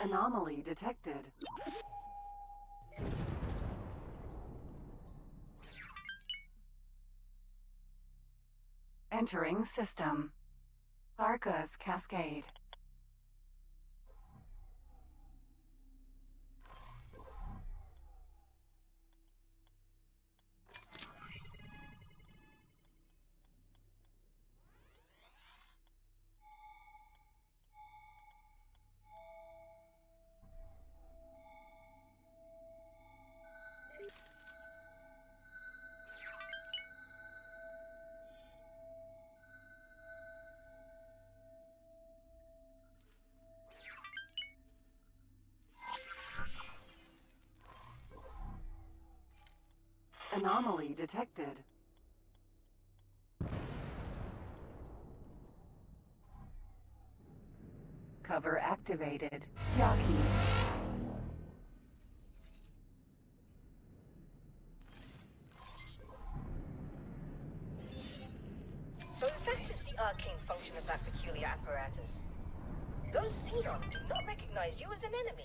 Anomaly detected. Entering system. Arca's Cascade. Anomaly detected. Cover activated. Yaki. So that is the arcane function of that peculiar apparatus. Those Xenon do not recognize you as an enemy.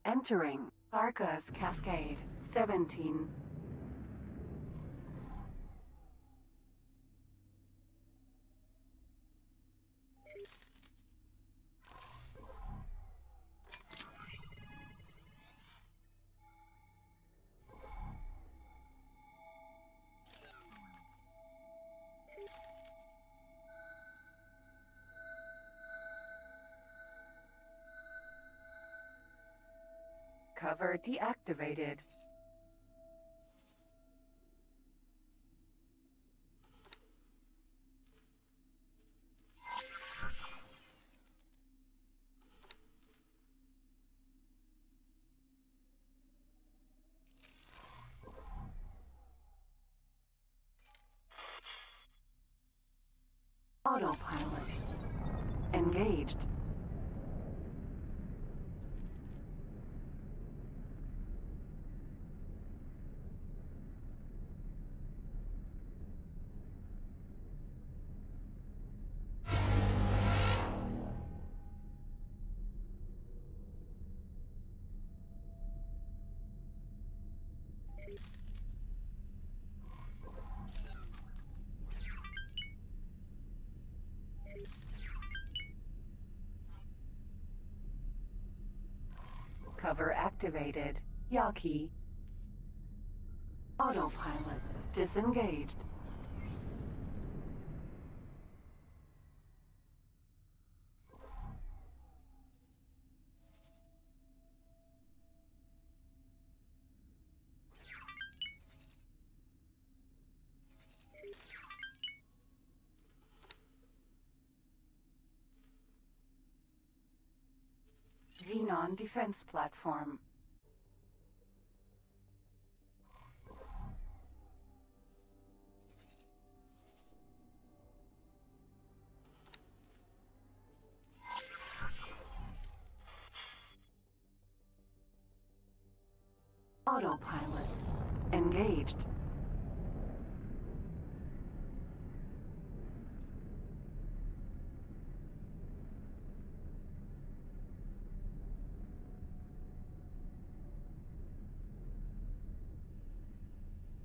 Entering Arca's Cascade. 17. Cover deactivated. Autopilot. Engaged. Cover activated. Yaki. Autopilot disengaged. Xenon defense platform. Autopilot engaged.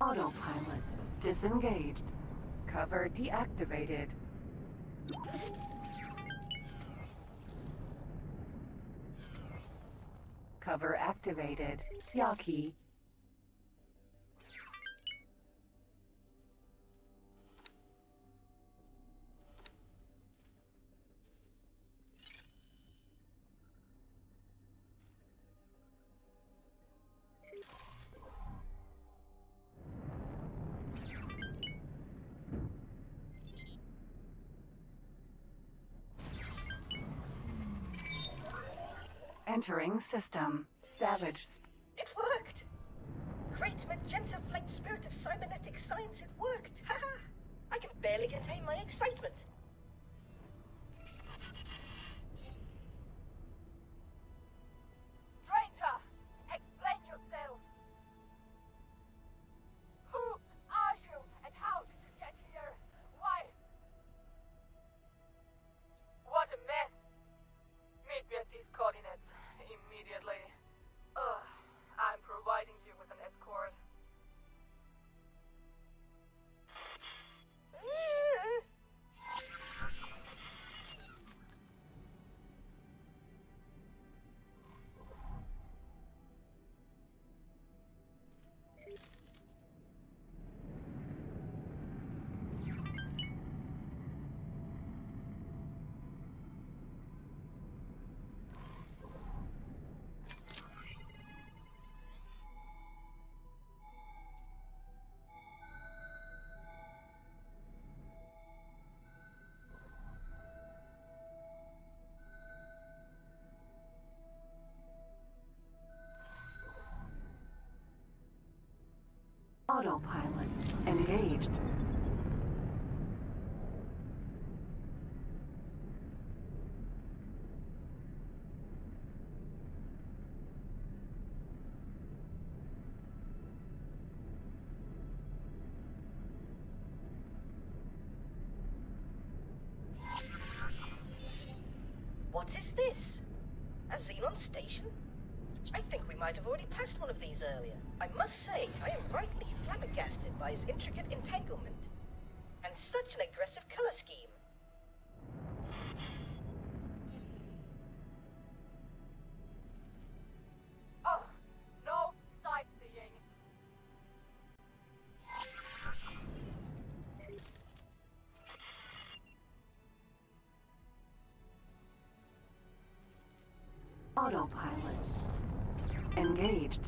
Autopilot disengaged. Cover deactivated. Cover activated. Yaki. Entering system. Savage. It worked! magenta flight spirit of cybernetic science, it worked! Haha! I can barely contain my excitement. Stranger! Explain yourself! Who are you, and how did you get here? Why? What a mess! Meet me at these coordinates immediately. I'm providing you with an escort. Autopilot engaged. What is this? A Xenon station? I think we might have already passed one of these earlier. I must say, I am rightly flabbergasted by his intricate entanglement. And such an aggressive color scheme. Oh, no sightseeing. Autopilot engaged.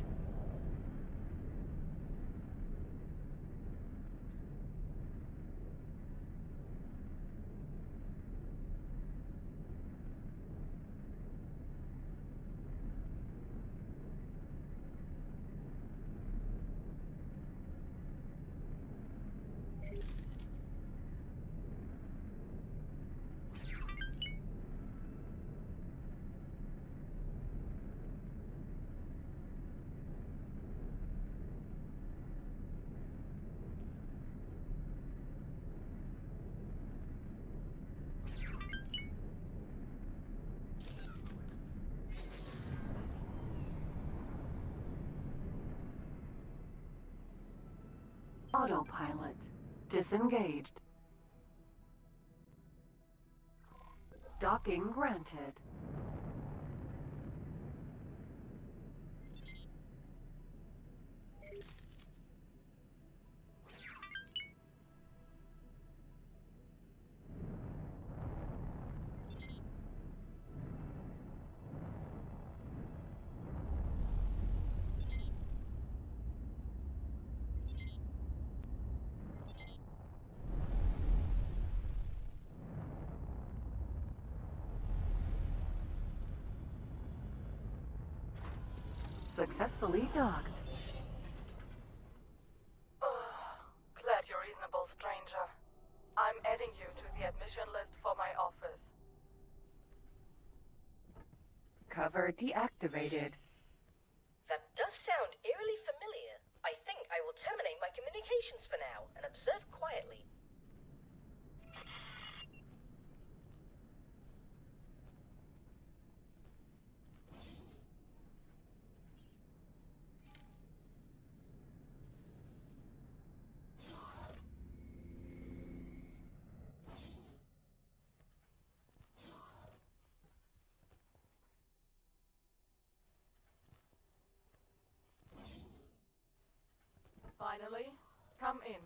Autopilot disengaged. Docking granted. Successfully docked. Glad you're reasonable, stranger. I'm adding you to the admission list for my office. Cover deactivated. That does sound eerily familiar. I think I will terminate my communications for now and observe quietly. Finally, come in.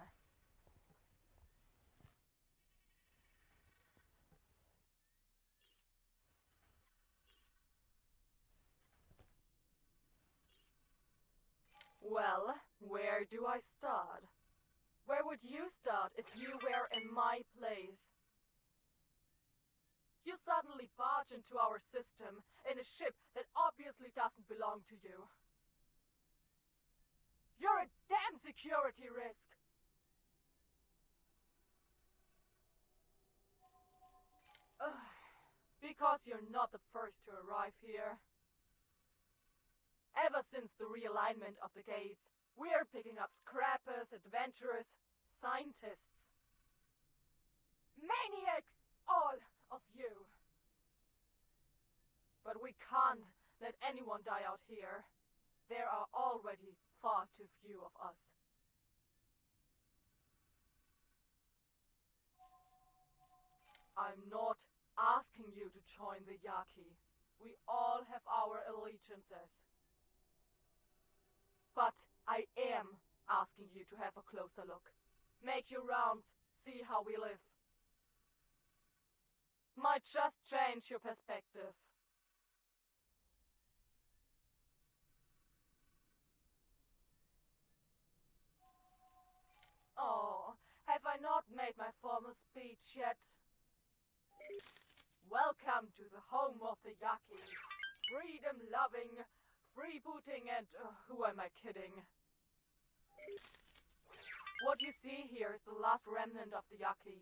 Well, where do I start? Where would you start if you were in my place? You suddenly barge into our system in a ship that obviously doesn't belong to you. You're a damn security risk! Because you're not the first to arrive here. Ever since the realignment of the gates, we're picking up scrappers, adventurers, scientists. Maniacs! All of you. But we can't let anyone die out here. There are already far too few of us. I'm not asking you to join the Yaki. We all have our allegiances. But I am asking you to have a closer look. Make your rounds, see how we live. Might just change your perspective. Oh, have I not made my formal speech yet? Welcome to the home of the Yaki. Freedom-loving, freebooting, and who am I kidding? What you see here is the last remnant of the Yaki.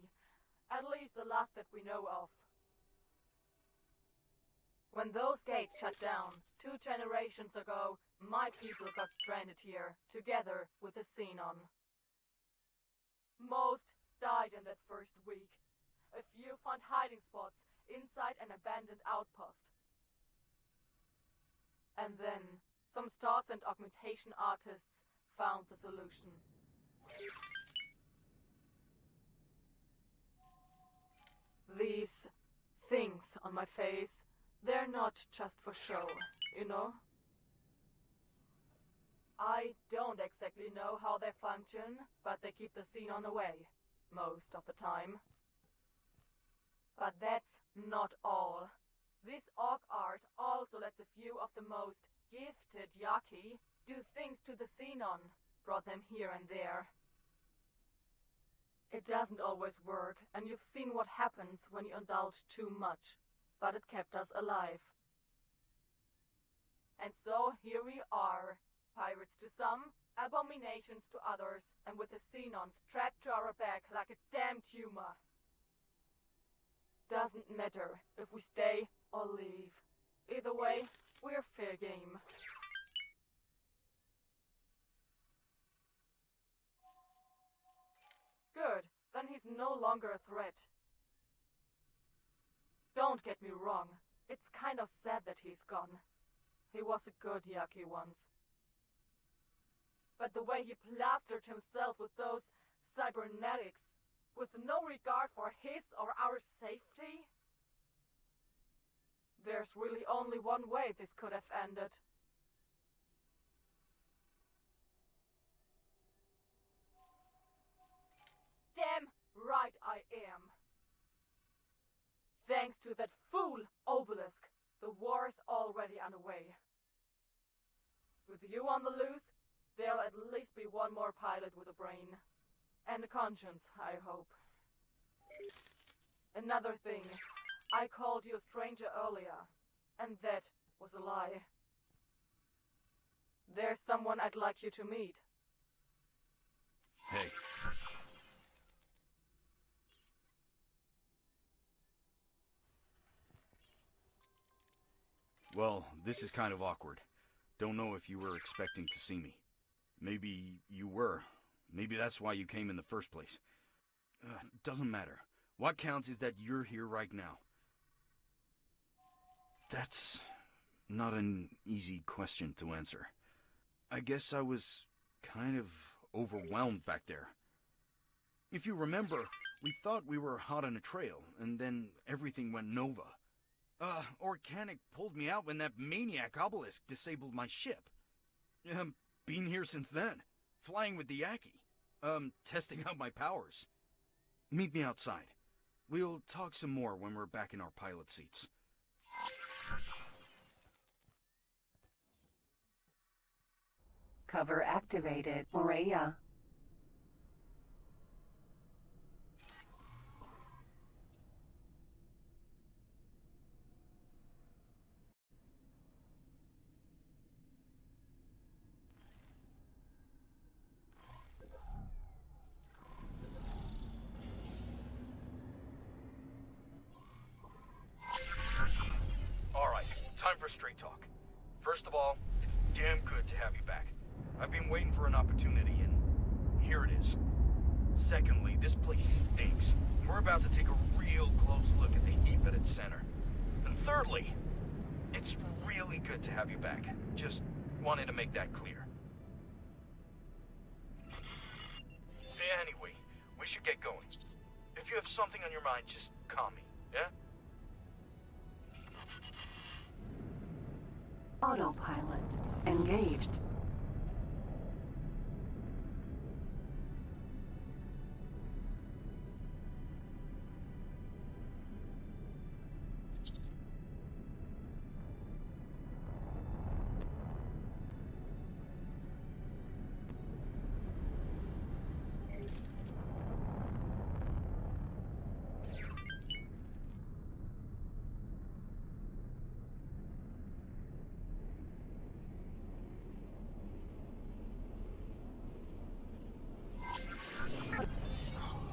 At least the last that we know of. When those gates shut down 2 generations ago, my people got stranded here, together with the Xenon. Most died in that first week. A few found hiding spots inside an abandoned outpost. And then, some stars and augmentation artists found the solution. These things on my face, they're not just for show, you know? I don't exactly know how they function, but they keep the Xenon away, most of the time. But that's not all. This orc art also lets a few of the most gifted Yaki do things to the Xenon, brought them here and there. It doesn't always work, and you've seen what happens when you indulge too much, but it kept us alive. And so here we are, pirates to some, abominations to others, and with the Xenon strapped to our back like a damn tumor. Doesn't matter if we stay or leave. Either way, we're fair game. Good, then he's no longer a threat. Don't get me wrong, it's kind of sad that he's gone. He was a good Yaki once. But the way he plastered himself with those cybernetics, with no regard for his or our safety? There's really only one way this could have ended. Damn right I am. Thanks to that fool Obelisk, the war's already underway. With you on the loose, there'll at least be one more pilot with a brain. And a conscience, I hope. Another thing, I called you a stranger earlier, and that was a lie. There's someone I'd like you to meet. Hey. Well, this is kind of awkward. Don't know if you were expecting to see me. Maybe you were. Maybe that's why you came in the first place. Doesn't matter. What counts is that you're here right now. That's not an easy question to answer. I guess I was kind of overwhelmed back there. If you remember, we thought we were hot on a trail, and then everything went nova. Organic pulled me out when that maniac Obelisk disabled my ship. Been here since then. Flying with the Yaki. Testing out my powers. Meet me outside. We'll talk some more when we're back in our pilot seats. Cover activated. Morea. for straight talk. First of all, it's damn good to have you back. I've been waiting for an opportunity, and here it is. Secondly, this place stinks. We're about to take a real close look at the heap at its center. And thirdly, it's really good to have you back. Just wanted to make that clear. Anyway, we should get going. If you have something on your mind, just call me, yeah? Autopilot engaged.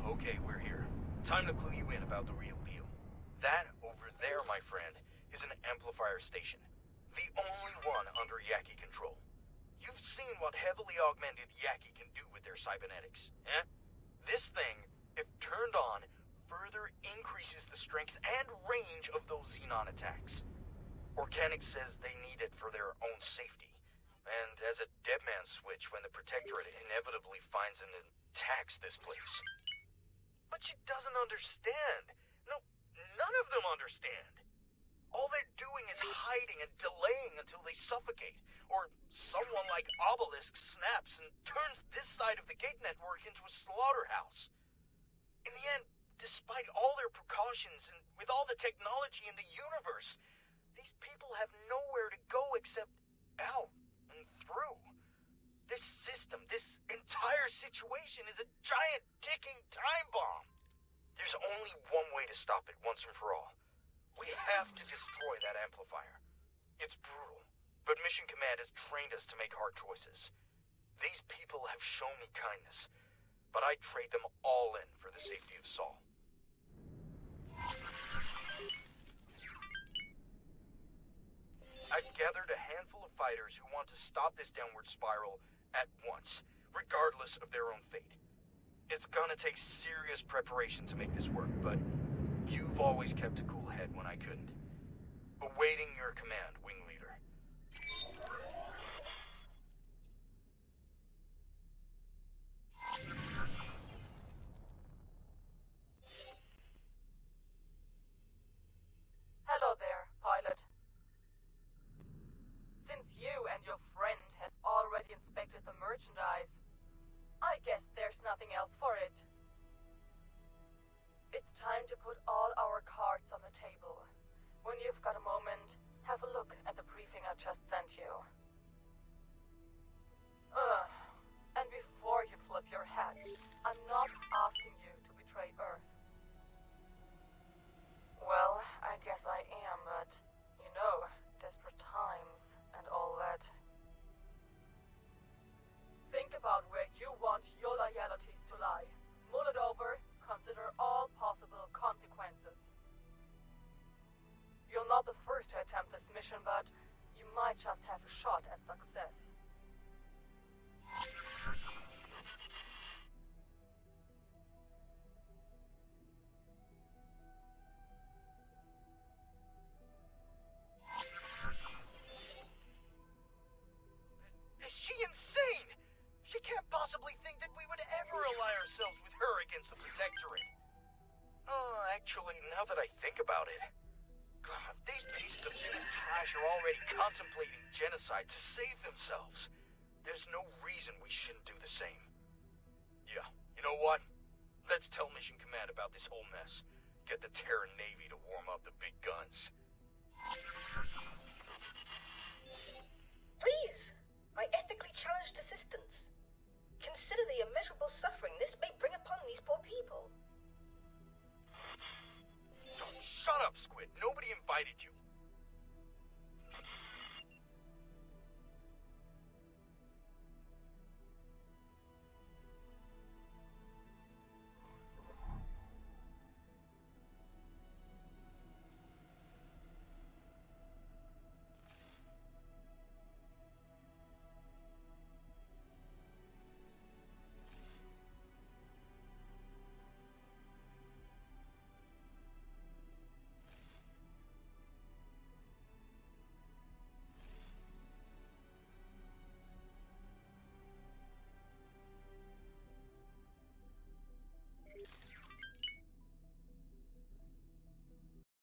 Okay, we're here. Time to clue you in about the real deal. That over there, my friend, is an amplifier station. The only one under Yaki control. You've seen what heavily augmented Yaki can do with their cybernetics, eh? This thing, if turned on, further increases the strength and range of those Xenon attacks. Organics says they need it for their own safety. And as a dead man's switch when the Protectorate inevitably finds and attacks this place. But she doesn't understand. No, none of them understand. All they're doing is hiding and delaying until they suffocate. Or someone like Obelisk snaps and turns this side of the gate network into a slaughterhouse. In the end, despite all their precautions and with all the technology in the universe, these people have nowhere to go except out and through. This system, this entire situation is a giant ticking time bomb. There's only one way to stop it once and for all. We have to destroy that amplifier. It's brutal, but Mission Command has trained us to make hard choices. These people have shown me kindness, but I trade them all in for the safety of Saul. I've gathered a handful of fighters who want to stop this downward spiral at once, regardless of their own fate. It's gonna take serious preparation to make this work, but you've always kept a cool head when I couldn't. Awaiting your command, Wing Leader. Hello there, pilot. Since you and your friend have already inspected the merchandise, I guess there's nothing else for it. It's time to put all our cards on the table. When you've got a moment, have a look at the briefing I just sent you. And before you flip your hat, I'm not asking you to betray Earth. Well, I guess I am, but, you know, desperate times and all that. Think about where you want your loyalties to lie. Mull it over, consider all possible consequences. You're not the first to attempt this mission, but you might just have a shot at success. Is she insane? She can't possibly think that we would ever ally ourselves with her against the Protectorate. Actually, now that I think about it, God, these pieces of human trash are already contemplating genocide to save themselves. There's no reason we shouldn't do the same. Yeah, you know what? Let's tell Mission Command about this whole mess. Get the Terran Navy to warm up the big guns. Please, I ethically challenge desistance. Consider the immeasurable suffering this may bring upon these poor people. Shut up, Squid. Nobody invited you.